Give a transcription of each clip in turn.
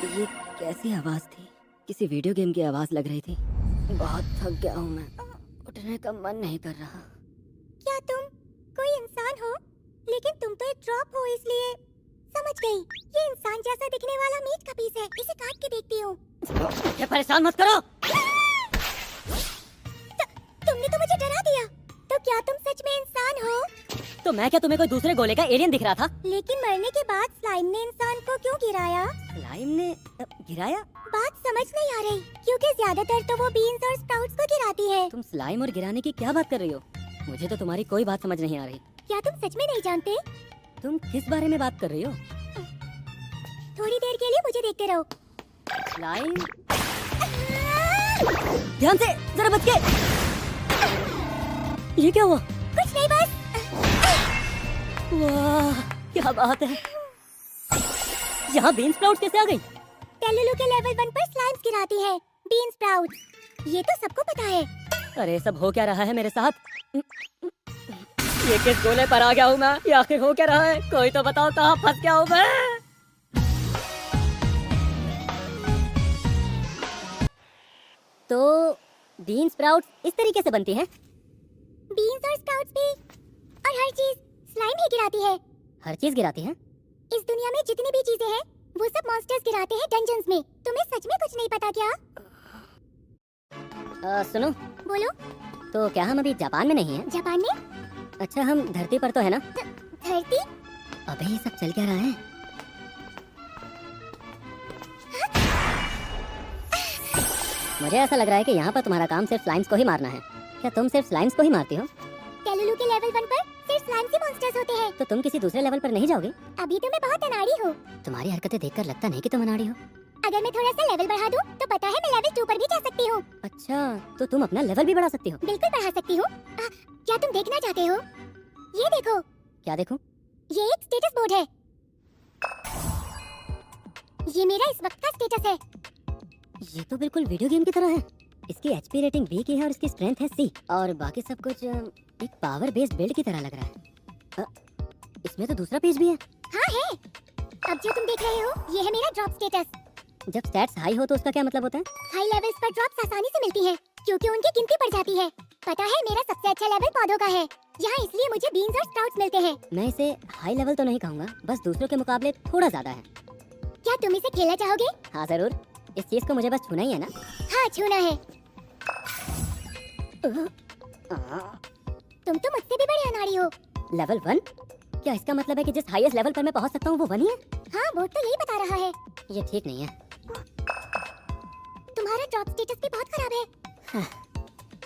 ये कैसी आवाज थी? किसी वीडियो गेम की आवाज लग रही थी। बहुत थक गया हूँ मैं, उठने का मन नहीं कर रहा। क्या तुम कोई इंसान हो? लेकिन तुम तो एक ड्रॉप हो, इसलिए समझ गई। ये इंसान जैसा दिखने वाला मीट का पीस है, इसे काट के देखती हूँ। मुझे परेशान मत करो। तुमने तो मुझे डरा दिया। तो क्या तुम सच में इंसान हो? तो मैं क्या तुम्हें कोई दूसरे गोले का एलियन दिख रहा था? लेकिन मरने के बाद स्लाइम ने इंसान को क्यों गिराया? स्लाइम ने गिराया? बात समझ नहीं आ रही, क्योंकि ज्यादातर तो वो बीन्स और स्प्राउट्स को गिराती है। तुम स्लाइम और गिराने की क्या बात कर रही हो? मुझे तो तुम्हारी कोई बात समझ नहीं आ रही। क्या तुम सच में नहीं जानते? तुम किस बारे में बात कर रही हो? थोड़ी देर के लिए मुझे देखते रहो। स्लाइम, ध्यान से, जरा बच के। ये क्या हुआ? कुछ नहीं, बस। वाह, क्या बात है। यहाँ बीन स्प्राउट्स कैसे आ गई? टेलुलु के लेवल 1 पर स्लाइम्स गिराती है बीन स्प्राउट्स। ये तो सबको पता है। अरे सब हो क्या रहा है मेरे साथ? ये किस गोले पर आ गया हूँ मैं? ये आखिर हो क्या रहा है? कोई तो बताओ, कहाँ फंस गया हूँ मैं? तो बीन स्प्राउट्स इस तरीके से बनती हैं? बीन्स और स्प्राउट्स भी, और हर चीज स्लाइम ही गिराती है। हर चीज गिराती है? इस दुनिया में जितनी भी चीजें हैं, वो सब मॉन्स्टर्स गिराते हैं डंजन्स में। तुम्हें सच में कुछ नहीं पता क्या? सुनो, बोलो। तो क्या हम अभी जापान में नहीं हैं? जापान में? अच्छा, हम धरती पर तो है ना? धरती? अबे ये सब चल क्या रहा है? मुझे ऐसा लग रहा है कि यहाँ पर तुम्हारा काम सिर्फ स्लाइम्स को ही मारना है। क्या तुम सिर्फ स्लाइम्स को ही मारती हो? टेलुलु के लेवल 1 पर सिर्फ स्लाइम्स ही मॉन्स्टर्स होते हैं। तो तुम किसी दूसरे लेवल पर नहीं जाओगी? अभी तो मैं बहुत अनाड़ी हूँ। तुम्हारी हरकतें देखकर लगता नहीं कि तुम अनाड़ी हो। अगर मैं थोड़ा सा लेवल बढ़ा दूँ, तो पता है मैं लेवल 2 पर भी जा सकती हूँ। अच्छा, तो तुम अपना लेवल भी बढ़ा सकती हो? बिल्कुल बढ़ा सकती हूँ। क्या तुम देखना चाहते हो? ये देखो। क्या देखूं? ये एक स्टेटस बोर्ड है। ये मेरा इस वक्त का स्टेटस है। ये तो बिल्कुल वीडियो गेम की तरह है। इसकी एचपी रेटिंग B की है और इसकी स्ट्रेंथ है C, और बाकी सब कुछ एक पावर बेस्ड बिल्ड की तरह लग रहा है। इसमें तो दूसरा पेज भी है। हाँ है। अब जो तुम देख रहे हो, ये है मेरा ड्रॉप स्टेटस। जब स्टैट्स हाई हो तो उसका क्या मतलब होता है? हाई लेवल्स पर ड्रॉप्स आसानी से मिलती हैं, क्योंकि उनकी गिनती बढ़ जाती है। पता है, मेरा सबसे अच्छा लेवल पौधों का है। यहाँ इसलिए मुझे बीन्स और स्प्राउट्स मिलते हैं। मैं इसे हाई लेवल तो नहीं कहूँगा, बस दूसरों के मुकाबले थोड़ा ज्यादा है। क्या तुम इसे खेलना चाहोगे? हाँ जरूर, इस चीज को मुझे बस छूना ही है ना। हाँ, छूना है। तुम तो मुझसे भी बड़े अनाड़ी हो। लेवल 1? क्या इसका मतलब है कि जिस हाईएस्ट लेवल पर मैं पहुंच सकता हूँ वो 1 ही है? हाँ, बोर्ड तो यही बता रहा है। ये ठीक नहीं है। तुम्हारा ड्रॉप स्टेटस भी बहुत खराब है। हाँ,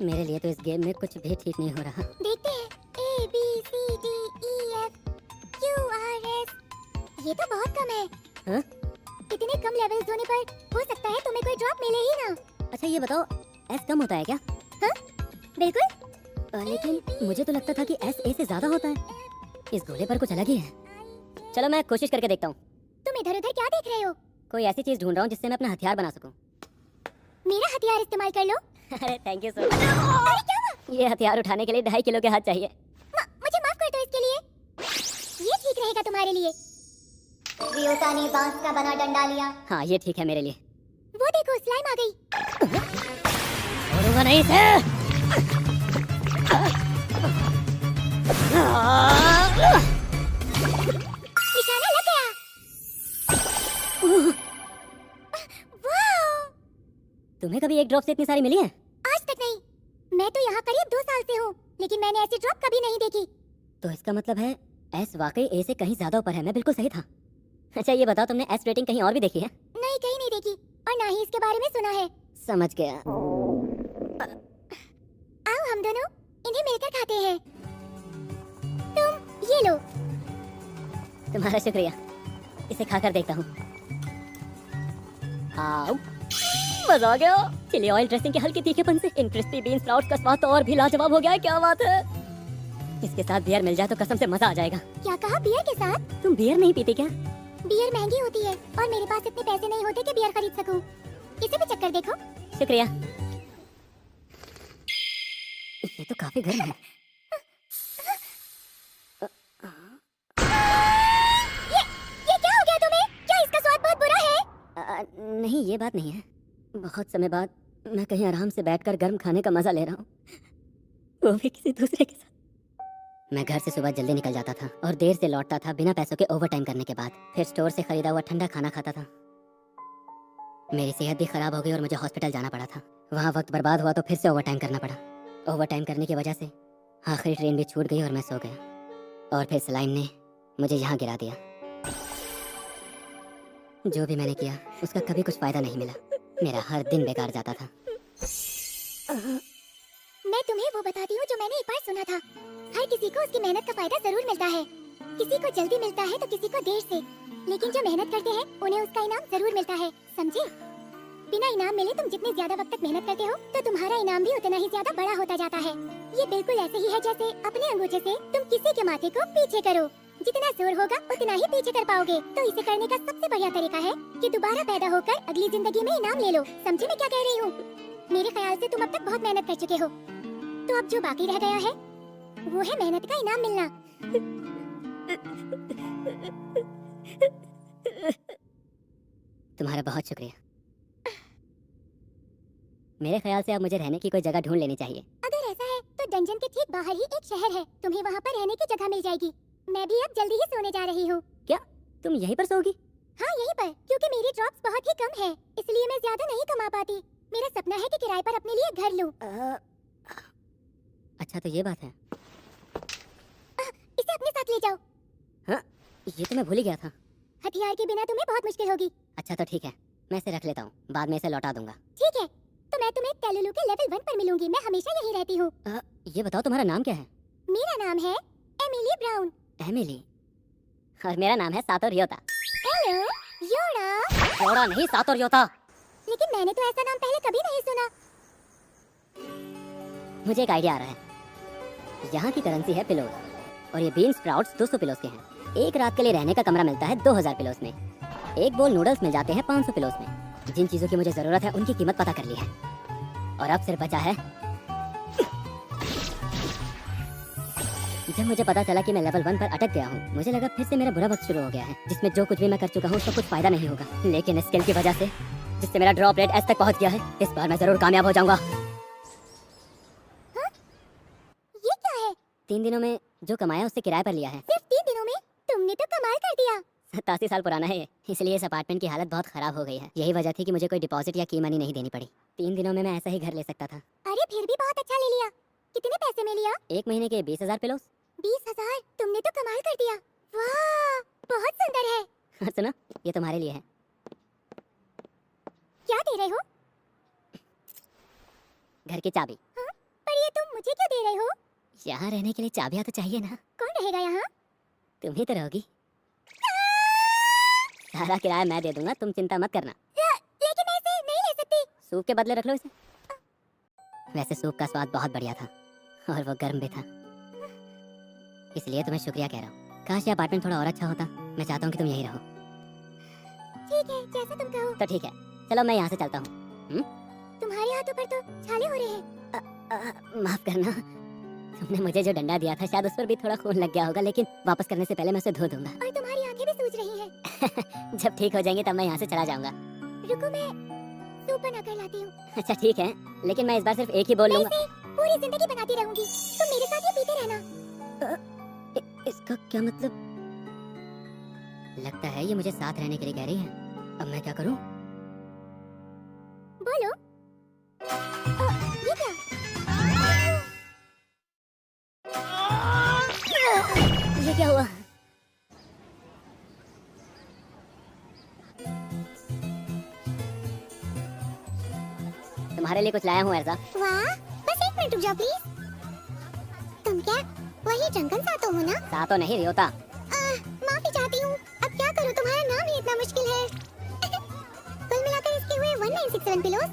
मेरे लिए तो इस गेम में कुछ भी ठीक नहीं हो रहा। देखते हैं। A B C D E F Q R S। ये तो बहुत कम है। हाँ? इतने कम लेवल्स होने पर हो सकता है तुम्हें कोई ड्रॉप मिले ही ना। अच्छा ये बताओ, S कम होता है क्या? हाँ, बिल्कुल। लेकिन मुझे तो लगता था कि S A से ज्यादा होता है। इस गोले पर कुछ अलग ही है। चलो मैं कोशिश करके देखता हूँ। तुम इधर उधर क्या देख रहे हो? कोई ऐसी चीज ढूंढ रहा हूँ जिससे मैं अपना हथियार बना सकूं। मेरा हथियार इस्तेमाल कर लो। अरे थैंक यू सर। अरे क्या हुआ? ये हथियार उठाने के लिए 2.5 किलो के हाथ चाहिए। मुझे माफ कर दो इसके लिए। ये ठीक रहेगा तुम्हारे लिए। रियोता ने बांस का बना डंडा लिया। हाँ ये ठीक है मेरे लिए। वो देखो, स्लाइम आ गई। छोड़ूंगा नहीं इसे। निशाना लग गया। वाह! तुम्हें कभी एक ड्रॉप से इतनी सारी मिली है? आज तक नहीं। मैं तो यहाँ करीब 2 साल से हूँ, लेकिन मैंने ऐसी ड्रॉप कभी नहीं देखी। तो इसका मतलब है S वाकई A से कहीं ज्यादा ऊपर है। मैं बिल्कुल सही था। अच्छा ये बताओ, तुमने S रेटिंग कहीं और भी देखी है? नहीं, कहीं नहीं देखी, और ना ही इसके बारे में सुना है। समझ गया। आओ हम दोनों इन्हें मिलकर खाते हैं। तुम ये लो। तुम्हारा शुक्रिया। इसे खाकर देखता हूँ। आओ, मजा आ गया। चिली ऑयल ड्रेसिंग के हल्के तीखेपन से इन क्रिस्पी बीन स्प्राउट्स का स्वाद तो और भी लाजवाब हो गया है। क्या बात है। इसके साथ बियर मिल जाए तो कसम से मजा आ जाएगा। क्या कहा? बियर के साथ? तुम बियर नहीं पीती क्या? बियर महंगी होती है, और मेरे पास इतने पैसे नहीं होते कि बियर खरीद सकूं। इसे भी चक्कर देखो। शुक्रिया। ये तो काफी गर्म है। ये क्या हो गया तुम्हें? क्या इसका स्वाद बहुत बुरा है? नहीं, ये बात नहीं है। बहुत समय बाद मैं कहीं आराम से बैठकर गर्म खाने का मजा ले रहा हूँ, वो भी किसी दूसरे के साथ। मैं घर से सुबह जल्दी निकल जाता था और देर से लौटता था बिना पैसों के ओवर टाइम करने के बाद। फिर स्टोर से खरीदा हुआ ठंडा खाना खाता था। मेरी सेहत भी खराब हो गई और मुझे हॉस्पिटल जाना पड़ा था। वहाँ वक्त बर्बाद हुआ तो फिर से ओवर टाइम करना पड़ा। ओवर टाइम करने की वजह से आखिरी ट्रेन भी छूट गई और मैं सो गया। और फिर सलाइन ने मुझे यहाँ गिरा दिया। जो भी मैंने किया उसका कभी कुछ फायदा नहीं मिला। मेरा हर दिन बेकार जाता था। मैं तुम्हें वो बताती हूँ जो मैंने एक बार सुना था। हर किसी को उसकी मेहनत का फायदा जरूर मिलता है। किसी को जल्दी मिलता है तो किसी को देर से, लेकिन जो मेहनत करते हैं उन्हें उसका इनाम जरूर मिलता है, समझे? बिना इनाम मिले तुम जितने ज्यादा वक्त तक मेहनत करते हो तो तुम्हारा इनाम भी उतना ही ज्यादा बड़ा होता जाता है। ये बिल्कुल ऐसे ही है जैसे अपने अंगूठे से तुम किसी के माथे को पीछे करो। जितना जोर होगा उतना ही पीछे कर पाओगे। तो इसे करने का सबसे बढ़िया तरीका है कि दोबारा पैदा होकर अगली जिंदगी में इनाम ले लो। समझे मैं क्या कह रही हूँ? मेरे ख्याल से तुम अब तक बहुत मेहनत कर चुके हो, तो अब जो बाकी रह गया है वो है मेहनत का इनाम मिलना। तुम्हारा बहुत शुक्रिया। मेरे ख्याल से अब मुझे रहने की कोई जगह ढूंढ लेनी चाहिए। अगर ऐसा है तो डंजन के ठीक बाहर ही एक शहर है, तुम्हें वहाँ पर रहने की जगह मिल जाएगी। मैं भी अब जल्दी ही सोने जा रही हूँ। क्या तुम यहीं पर सोओगी? हाँ यहीं पर, क्योंकि मेरी ड्रॉप्स बहुत ही कम है, इसलिए मैं ज्यादा नहीं कमा पाती। मेरा सपना है कि किराए पर अपने लिए घर लूँ। अच्छा तो ये बात है। इसे अपने साथ ले जाओ। हाँ ये तो मैं भूल ही गया था। हथियार के बिना तुम्हें बहुत मुश्किल होगी। अच्छा तो ठीक है, मैं इसे रख लेता हूँ, बाद में इसे लौटा दूंगा। ठीक है, तो मैं तुम्हें टेलुलु के लेवल 1 पर मिलूंगी। मैं हमेशा यहीं रहती हूँ। ये बताओ तुम्हारा नाम क्या है? मेरा नाम है एमिली ब्राउन। एमिली? और मेरा नाम है सातो रियोता। हेलो योड़ा। योड़ा नहीं, सातो रियोता। लेकिन मैंने तो ऐसा नाम पहले कभी नहीं सुना। मुझे एक आइडिया आ रहा है। यहाँ की करेंसी है पिलोस और ये बीन स्प्राउट्स 200 पिलोस के हैं। एक रात के लिए रहने का कमरा मिलता है 2000 पिलोस में। एक बोल नूडल्स मिल जाते हैं 500 पिलोस में। जिन चीजों की मुझे जरूरत है उनकी कीमत पता कर ली है और अब सिर्फ बचा है। जब मुझे पता चला कि मैं लेवल 1 पर अटक गया हूँ, मुझे लगा फिर से मेरा बुरा वक्त शुरू हो गया है, जिसमें जो कुछ भी मैं कर चुका हूँ उसका कुछ फायदा नहीं होगा। लेकिन स्किल की वजह से, जिससे मेरा ड्रॉप रेट एस तक पहुँच गया है, इस बार मैं जरूर कामयाब हो जाऊंगा। ये क्या है? 3 दिनों में जो कमाया उससे किराए पर लिया है। सिर्फ 3 दिनों में? तुमने तो कमाल कर दिया। 87 साल पुराना है ये, इसलिए इस अपार्टमेंट की हालत बहुत खराब हो गई है। यही वजह थी कि मुझे कोई डिपॉजिट या की मनी नहीं देनी पड़ी। 3 दिनों में मैं ऐसा ही घर ले सकता था। अरे फिर भी बहुत अच्छा ले लिया। कितने पैसे में लिया? 1 महीने के 20,000 पिलोस। 20,000? तुमने तो कमाल कर दिया। वाह, बहुत सुंदर है। और सुनो, ये तुम्हारे लिए है। क्या दे रहे हो? घर की चाबी। हाँ? पर ये तुम मुझे क्यों दे रहे हो? यहाँ रहने के लिए चाबियाँ तो चाहिए ना। कौन रहेगा यहाँ? तुम ही तो रहोगी। सारा किराया मैं दे दूंगा, तुम चिंता मत करना। लेकिन मैं इसे नहीं ले सकती। सूप के बदले रख लो इसे। वैसे सूप का स्वाद बहुत बढ़िया था और वो गर्म भी था, इसलिए तुम्हें शुक्रिया कह रहा हूँ। काश ये अपार्टमेंट थोड़ा और अच्छा होता। मैं चाहता हूँ कि तुम यहीं रहो। ठीक है, जैसा तुम कहो। तो ठीक है, चलो मैं यहाँ से चलता हूँ। तुम्हारे हाथों पर तो छाले हो रहे हैं। माफ करना, तुमने मुझे जो डंडा दिया था शायद उस पर भी थोड़ा खून लग गया होगा, लेकिन वापस करने से पहले मैं उसे धो दूंगा। और तुम्हारी आंखें भी सूज रही हैं। जब ठीक हो जाएंगे तब मैं यहाँ से चला जाऊंगा। रुको, मैं सूप बना कर लाती हूँ। अच्छा ठीक है, लेकिन मैं इस बार सिर्फ एक ही बोल मैं लूंगा। इसे पूरी जिंदगी बनाती रहूंगी। तुम मेरे साथ ही पीते रहना। इसका क्या मतलब? लगता है ये मुझे साथ रहने के लिए कह रही है। अब मैं क्या करूं? बोलो। ये क्या? ये क्या हुआ? तुम्हारे लिए कुछ लाया हूँ ऐसा। वाह, बस 1 मिनट रुक जाओ प्लीज। तुम क्या वही जंगल सातो हो ना? सातो नहीं रियोता। माफी चाहती हूँ। अब क्या करूँ, तुम्हारा नाम ही इतना मुश्किल है। कुल मिलाकर इसके हुए 1967 पिलोस।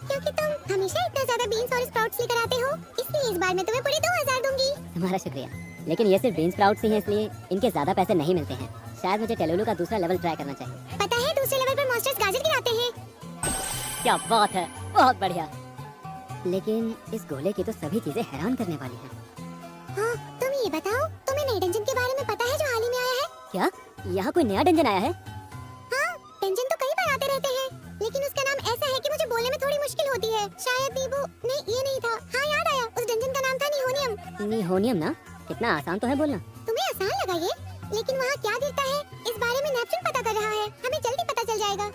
क्योंकि तुम हमेशा इतना ज्यादा बीन्स और स्प्राउट्स लेकर आते हो, इसलिए इस बार मैं तुम्हें पूरे 2000 दूंगी। तुम्हारा शुक्रिया, लेकिन ये सिर्फ बीन स्प्राउट्स ही हैं, इसलिए इनके ज्यादा पैसे नहीं मिलते हैं। शायद मुझे टेलुलु का दूसरा लेवल ट्राई करना चाहिए। पता है दूसरे लेवल पर मॉन्स्टर्स गाजर गिराते हैं। क्या बात है, बहुत बढ़िया। लेकिन इस गोले की तो सभी चीजें हैरान करने वाली हैं। हाँ, तुम ये बताओ, तुम्हें नए डंजन के बारे में पता है जो हाल ही में आया है? क्या यहाँ कोई नया डंजन आया है? हाँ, डंजन तो कई बार है। शायद नीबू नहीं, ये नहीं था। हाँ याद आया, उस डंजन का नाम था निहोनियम। निहोनियम ना? कितना आसान तो है बोलना। तुम्हें आसान लगा ये, लेकिन वहाँ क्या गिरता है इस बारे में नेपच्यून पता कर रहा है। हमें जल्दी पता चल जाएगा।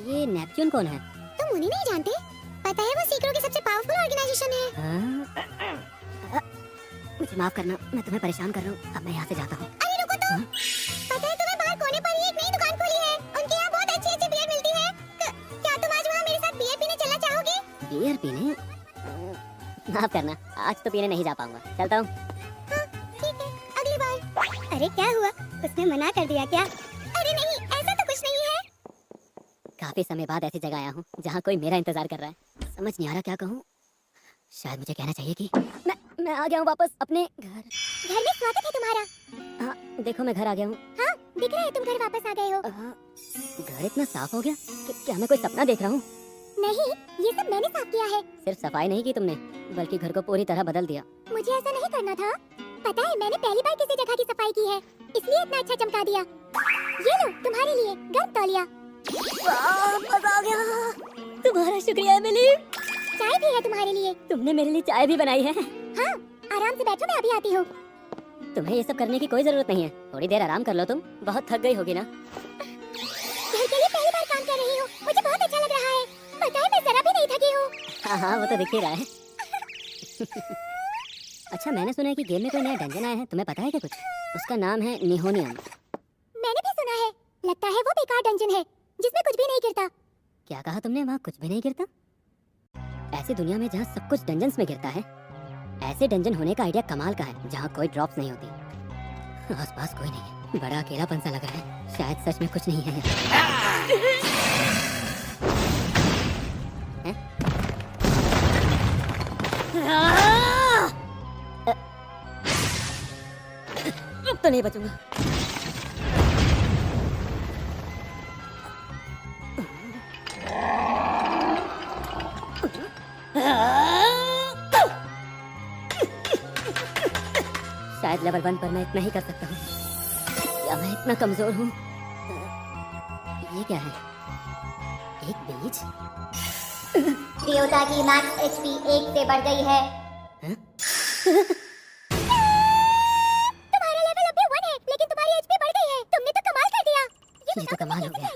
ये नेपच्यून कौन है? तुम उन्हें नहीं जानते? पता है वो सीकरों की सबसे पावरफुल ऑर्गेनाइजेशन है। हाँ? मुझे माफ करना, मैं तुम्हें परेशान कर रहा हूँ। अब मैं यहाँ से जाता हूँ। अरे रुको तो। पता है तुम्हें बाहर कोने पर ही एक नई दुकान खोली है। उनके यहाँ बहुत अच्छी अच्छी बियर मिलती है। क्या तुम आज वहाँ मेरे साथ बियर पीने चलना चाहोगे? बियर पीने? माफ करना, आज तो पीने नहीं जा पाऊंगा। चलता हूँ। हाँ, ठीक है, अगली बार। अरे क्या हुआ? उसने मना कर दिया क्या? अरे नहीं, ऐसा तो कुछ नहीं है। काफी समय बाद ऐसी जगह आया हूँ जहाँ कोई मेरा इंतजार कर रहा है। समझ नहीं आ रहा क्या कहूँ। शायद मुझे कहना चाहिए कि मैं आ गया हूँ वापस अपने घर। घर में स्वागत है तुम्हारा। हाँ, देखो मैं घर आ गया हूँ। हाँ, दिख रहा है तुम घर वापस आ गए हो। घर इतना साफ हो गया कि क्या मैं कोई सपना देख रहा हूँ? नहीं, ये सब मैंने साफ किया है। सिर्फ सफाई नहीं की तुमने, बल्कि घर को पूरी तरह बदल दिया। मुझे ऐसा नहीं करना था। पता है मैंने पहली बार किसी जगह की सफाई की है, इसलिए इतना अच्छा चमका दिया। ये लो तुम्हारे लिए गर्म तौलिया। मजा आ गया। तुम्हारा शुक्रिया एमिली। चाय भी है तुम्हारे लिए। तुमने मेरे लिए चाय भी बनाई है। हाँ, आराम से बैठो, मैं अभी आती हूँ। तुम्हें ये सब करने की कोई जरूरत नहीं है। थोड़ी देर आराम कर लो, तुम बहुत थक गई होगी ना। घर के लिए पहली बार काम कर रही हूँ, मुझे बहुत अच्छा लग रहा है। पता है मैं जरा भी नहीं थकी हूँ। हाँ हाँ, वो तो दिख ही रहा है। अच्छा, मैंने सुना है कि गेम में कोई नया डंजन आया है। तुम्हें पता है क्या कुछ? उसका नाम है निहोनियम। मैंने भी सुना है। लगता है वो बेकार डंजन है जिसमें कुछ भी नहीं गिरता। क्या कहा तुमने? वहाँ कुछ भी नहीं गिरता? ऐसी दुनिया में जहाँ सब कुछ डंजन्स में गिरता है, ऐसे डंजन होने का आइडिया कमाल का है जहाँ कोई ड्रॉप्स नहीं होती। आसपास कोई नहीं है, बड़ा अकेलापन सा लग रहा है। शायद सच में कुछ नहीं है। अब तो नहीं बचूंगा। शायद लेवल 1 पर मैं इतना ही कर सकता हूँ। क्या मैं इतना कमजोर हूँ? ये क्या है? एक बीज? देवता की मैक्स एचपी 1 से बढ़ गई है। तुम्हारा लेवल अभी 1 है, लेकिन तुम्हारी एचपी बढ़ गई है। तुमने तो कमाल कर दिया। ये तो कमाल हो गया।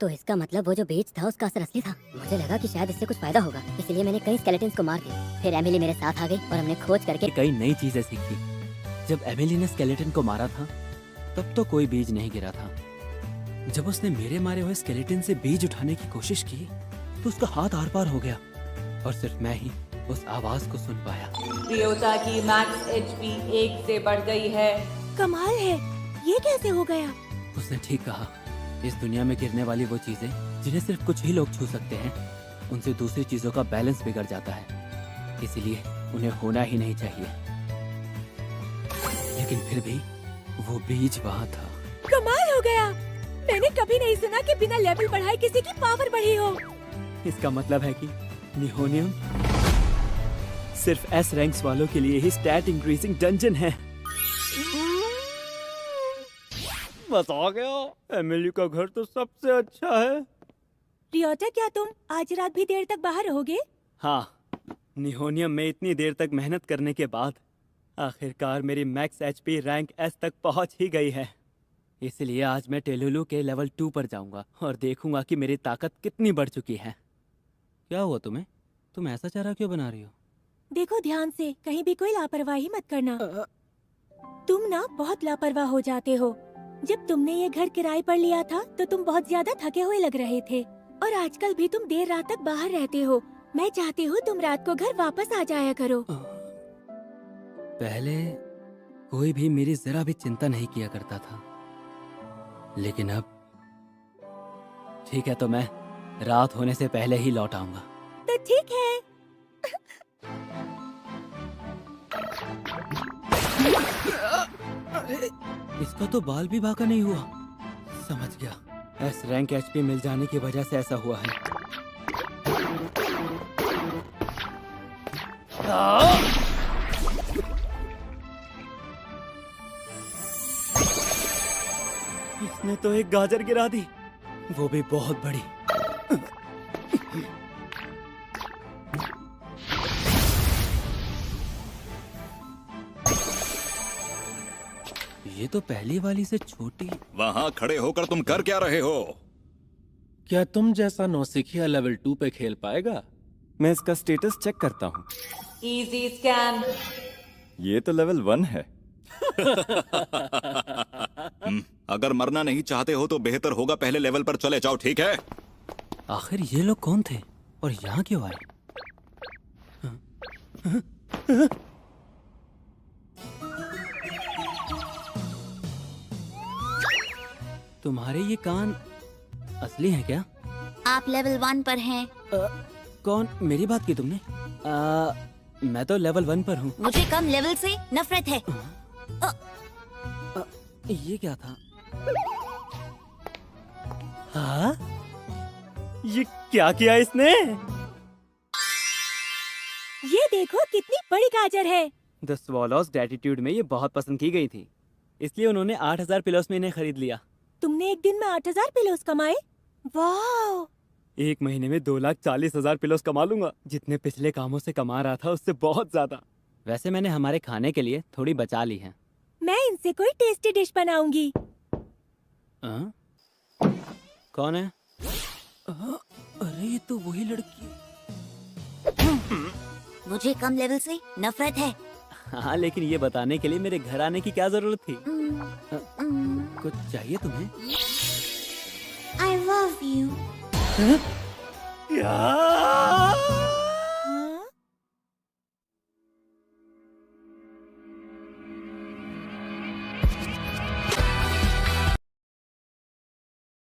तो इसका मतलब वो जो बीज था उसका असर असली था। मुझे लगा कि शायद इससे कुछ फायदा होगा, इसलिए मैंने कई स्केलेटन्स को मार दिया। फिर एमिली मेरे साथ आ गई और हमने खोज करके कई नई चीजें सीखी। जब एमिली ने स्केलेटन को मारा था तब तो कोई बीज नहीं गिरा था। जब उसने मेरे मारे हुए स्केलेटन से बीज उठाने की कोशिश की तो उसका हाथ आर पार हो गया और सिर्फ मैं ही उस आवाज को सुन पाया। देवता की मैक्स एचपी 1 से बढ़ गई है। कमाल है, ये कैसे हो गया? उसने ठीक कहा। इस दुनिया में गिरने वाली वो चीजें जिन्हें सिर्फ कुछ ही लोग छू सकते हैं, उनसे दूसरी चीजों का बैलेंस बिगड़ जाता है। इसीलिए उन्हें होना ही नहीं चाहिए। लेकिन फिर भी वो बीज वहाँ था। कमाल हो गया। मैंने कभी नहीं सुना कि बिना लेवल बढ़ाए किसी की पावर बढ़ी हो। इसका मतलब है कि निहोनियम सिर्फ एस रैंक्स वालों के लिए ही स्टैट इंक्रीजिंग डंजन है। बस आ गया। एमिली का घर तो सबसे अच्छा है। रियोटा, क्या तुम आज रात भी देर तक बाहर रहोगे? हाँ, निहोनियम में इतनी देर तक मेहनत करने के बाद आखिरकार मेरी मैक्स एचपी रैंक एस तक पहुंच ही गई है। इसलिए आज मैं टेलुलु के लेवल 2 पर जाऊंगा और देखूंगा कि मेरी ताकत कितनी बढ़ चुकी है। क्या हुआ तुम्हें? तुम ऐसा चारा क्यों बना रही हो? देखो ध्यान से, कहीं भी कोई लापरवाही मत करना। तुम ना बहुत लापरवाह हो जाते हो। जब तुमने ये घर किराए पर लिया था तो तुम बहुत ज्यादा थके हुए लग रहे थे और आजकल भी तुम देर रात तक बाहर रहते हो। मैं चाहती हूँ तुम रात को घर वापस आ जाया करो। पहले कोई भी मेरी जरा भी चिंता नहीं किया करता था, लेकिन अब ठीक है, तो मैं रात होने से पहले ही लौट आऊंगा। तो ठीक है। इसका तो बाल भी बांका नहीं हुआ। समझ गया, एस रैंक एचपी मिल जाने की वजह से ऐसा हुआ है। इसने तो एक गाजर गिरा दी, वो भी बहुत बड़ी। ये तो पहली वाली से छोटी। वहाँ खड़े होकर तुम कर क्या रहे हो? क्या तुम जैसा नौसिखिया लेवल 2 पे खेल पाएगा? मैं इसका स्टेटस चेक करता हूँ। Easy scan. ये तो लेवल 1 है। अगर मरना नहीं चाहते हो तो बेहतर होगा पहले लेवल पर चले जाओ, ठीक है? आखिर ये लोग कौन थे और यहाँ क्यों आए? तुम्हारे ये कान असली हैं क्या? आप लेवल 1 पर हैं। कौन? मेरी बात की तुमने? मैं तो लेवल 1 पर हूँ। मुझे कम लेवल से नफरत है। ये क्या था? हाँ? ये क्या किया इसने? ये देखो कितनी बड़ी गाजर है। द स्वॉलोज ग्रेटिट्यूड में ये बहुत पसंद की गई थी, इसलिए उन्होंने 8000 पिलोस में इन्हें खरीद लिया। तुमने एक दिन में 8000 पिलोस कमाए? वाह! एक महीने में 2,40,000 पिलोस कमा लूंगा, जितने पिछले कामों से कमा रहा था उससे बहुत ज्यादा। वैसे मैंने हमारे खाने के लिए थोड़ी बचा ली है। मैं इनसे कोई टेस्टी डिश बनाऊंगी। कौन है? अरे ये तो वही लड़की। मुझे कम लेवल से नफरत है। हाँ, लेकिन ये बताने के लिए मेरे घर आने की क्या जरूरत थी? कुछ चाहिए तुम्हें? I love you. क्या?